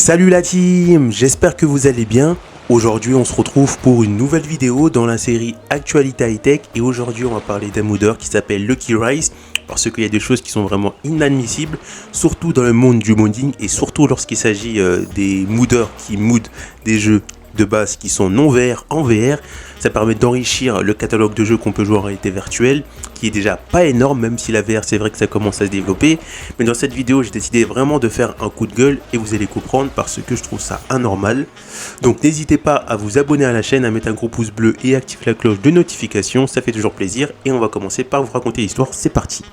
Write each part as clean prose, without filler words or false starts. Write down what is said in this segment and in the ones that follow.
Salut la team, j'espère que vous allez bien. Aujourd'hui on se retrouve pour une nouvelle vidéo dans la série Actualité High Tech et aujourd'hui on va parler d'un moodeur qui s'appelle Lucky Rise parce qu'il y a des choses qui sont vraiment inadmissibles, surtout dans le monde du modding et surtout lorsqu'il s'agit des moodeurs qui moodent des jeux de base qui sont non VR en VR. Ça permet d'enrichir le catalogue de jeux qu'on peut jouer en réalité virtuelle, qui est déjà pas énorme, même si la VR c'est vrai que ça commence à se développer. Mais dans cette vidéo j'ai décidé vraiment de faire un coup de gueule et vous allez comprendre parce que je trouve ça anormal. Donc n'hésitez pas à vous abonner à la chaîne, à mettre un gros pouce bleu et activer la cloche de notification, ça fait toujours plaisir. Et on va commencer par vous raconter l'histoire, c'est parti.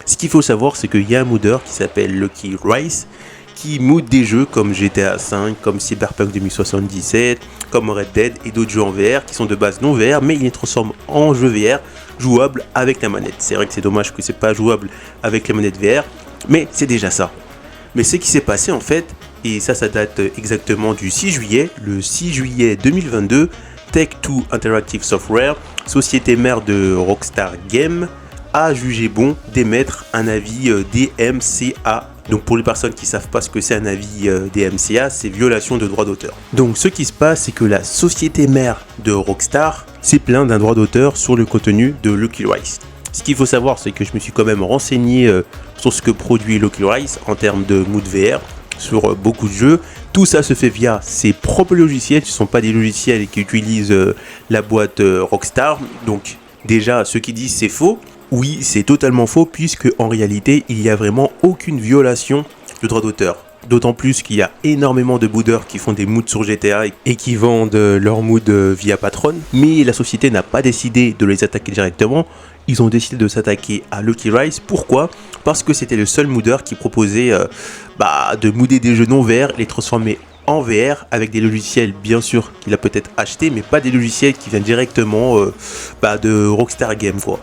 Ce qu'il faut savoir c'est qu'il y a un modeur qui s'appelle Lucky Rise, qui mood des jeux comme GTA V, comme Cyberpunk 2077, comme Red Dead et d'autres jeux en VR qui sont de base non VR, mais il les transforme en jeux VR jouables avec la manette. C'est vrai que c'est dommage que c'est pas jouable avec la manette VR, mais c'est déjà ça. Mais ce qui s'est passé en fait, et ça date exactement du 6 juillet, le 6 juillet 2022, Take-Two Interactive Software, société mère de Rockstar Games, a jugé bon d'émettre un avis DMCA. Donc pour les personnes qui ne savent pas ce que c'est un avis DMCA, c'est violation de droit d'auteur. Donc ce qui se passe, c'est que la société mère de Rockstar s'est plainte d'un droit d'auteur sur le contenu de Lucky Rise. Ce qu'il faut savoir, c'est que je me suis quand même renseigné sur ce que produit Lucky Rise en termes de mood VR sur beaucoup de jeux. Tout ça se fait via ses propres logiciels, ce ne sont pas des logiciels qui utilisent la boîte Rockstar. Donc déjà, ceux qui disent c'est faux, oui, c'est totalement faux puisque en réalité, il n'y a vraiment aucune violation de droit d'auteur. D'autant plus qu'il y a énormément de moodeurs qui font des moods sur GTA et qui vendent leurs moods via Patreon. Mais la société n'a pas décidé de les attaquer directement. Ils ont décidé de s'attaquer à Lucky Rise. Pourquoi ? Parce que c'était le seul moodeur qui proposait de mooder des jeux non VR, les transformer en VR avec des logiciels bien sûr qu'il a peut-être acheté, mais pas des logiciels qui viennent directement de Rockstar Games quoi.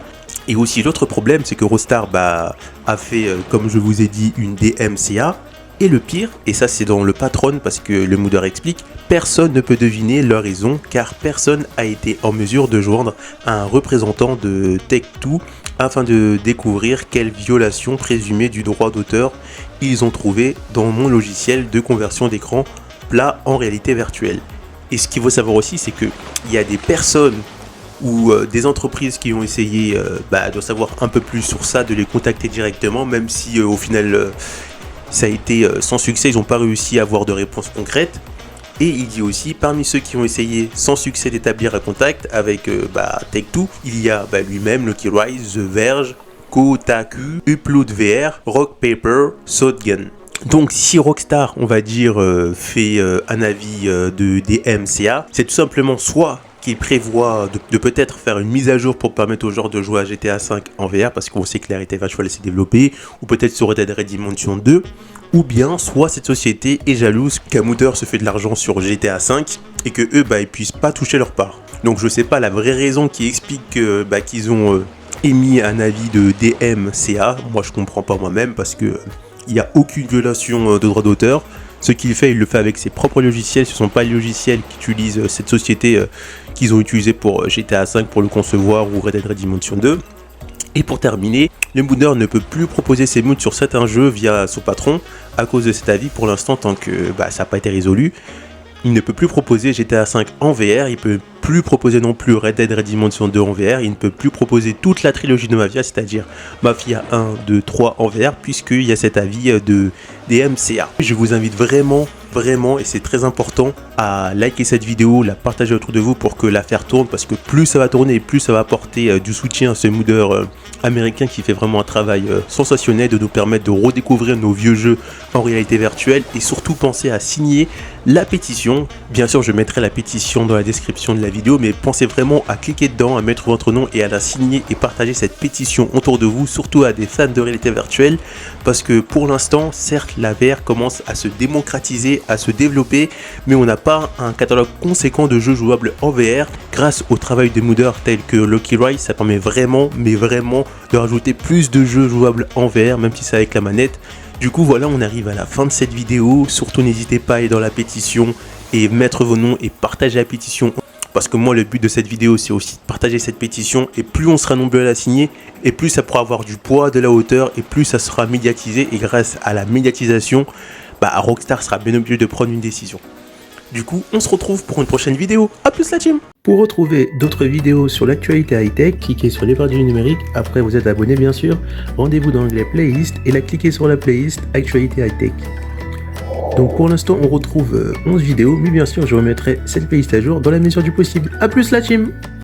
Et aussi l'autre problème c'est que Rockstar a fait comme je vous ai dit une DMCA. Et le pire, et ça c'est dans le Patreon parce que le moodeur explique, personne ne peut deviner leur raison car personne a été en mesure de joindre un représentant de Take-Two afin de découvrir quelle violation présumée du droit d'auteur ils ont trouvé dans mon logiciel de conversion d'écran plat en réalité virtuelle. Et ce qu'il faut savoir aussi c'est qu'il y a des personnes ou des entreprises qui ont essayé de savoir un peu plus sur ça, de les contacter directement, même si au final ça a été sans succès, ils n'ont pas réussi à avoir de réponse concrète. Et il dit aussi, parmi ceux qui ont essayé sans succès d'établir un contact avec Take-Two, il y a lui-même, Lucky Rise, The Verge, Kotaku, Upload VR, Rock Paper, Shotgun. Donc si Rockstar, on va dire, fait un avis de DMCA, c'est tout simplement soit qu'il prévoit de peut-être faire une mise à jour pour permettre aux gens de jouer à GTA V en VR parce qu'on sait que la réalité virtuelle s'est développée, ou peut-être sur Red Dead Redemption 2, ou bien soit cette société est jalouse qu'un moodeur se fait de l'argent sur GTA V et que eux ils puissent pas toucher leur part. Donc je sais pas la vraie raison qui explique qu'ils ont émis un avis de DMCA, moi je comprends pas moi-même parce que il n'y a aucune violation de droit d'auteur. Ce qu'il fait, il le fait avec ses propres logiciels. Ce ne sont pas les logiciels qu'utilise cette société qu'ils ont utilisé pour GTA V pour le concevoir ou Red Dead Redemption 2. Et pour terminer, le moodeur ne peut plus proposer ses moods sur certains jeux via son patron à cause de cet avis pour l'instant tant que ça n'a pas été résolu. Il ne peut plus proposer GTA V en VR, il ne peut plus proposer non plus Red Dead Redemption 2 en VR, il ne peut plus proposer toute la trilogie de Mafia, c'est-à-dire Mafia 1, 2, 3 en VR, puisqu'il y a cet avis de DMCA. Je vous invite vraiment, et c'est très important, à liker cette vidéo, la partager autour de vous pour que l'affaire tourne, parce que plus ça va tourner, plus ça va apporter du soutien à ce moodeur américain qui fait vraiment un travail sensationnel de nous permettre de redécouvrir nos vieux jeux en réalité virtuelle et surtout penser à signer la pétition. Bien sûr je mettrai la pétition dans la description de la vidéo, mais pensez vraiment à cliquer dedans, à mettre votre nom et à la signer et partager cette pétition autour de vous, surtout à des fans de réalité virtuelle, parce que pour l'instant certes la VR commence à se démocratiser, à se développer, mais on n'a pas un catalogue conséquent de jeux jouables en VR. Grâce au travail de moodeurs tels que Lucky Rise, ça permet vraiment de rajouter plus de jeux jouables en VR, même si c'est avec la manette. Du coup voilà, on arrive à la fin de cette vidéo. Surtout n'hésitez pas à aller dans la pétition et mettre vos noms et partager la pétition. Parce que moi le but de cette vidéo c'est aussi de partager cette pétition et plus on sera nombreux à la signer et plus ça pourra avoir du poids, de la hauteur et plus ça sera médiatisé et grâce à la médiatisation Rockstar sera bien obligé de prendre une décision. Du coup, on se retrouve pour une prochaine vidéo. A plus la team! Pour retrouver d'autres vidéos sur l'actualité high-tech, cliquez sur les barres du numérique, après vous êtes abonné bien sûr, rendez-vous dans l'onglet playlist et là cliquez sur la playlist actualité high-tech. Donc pour l'instant on retrouve 11 vidéos, mais bien sûr je remettrai cette playlist à jour dans la mesure du possible. A plus la team!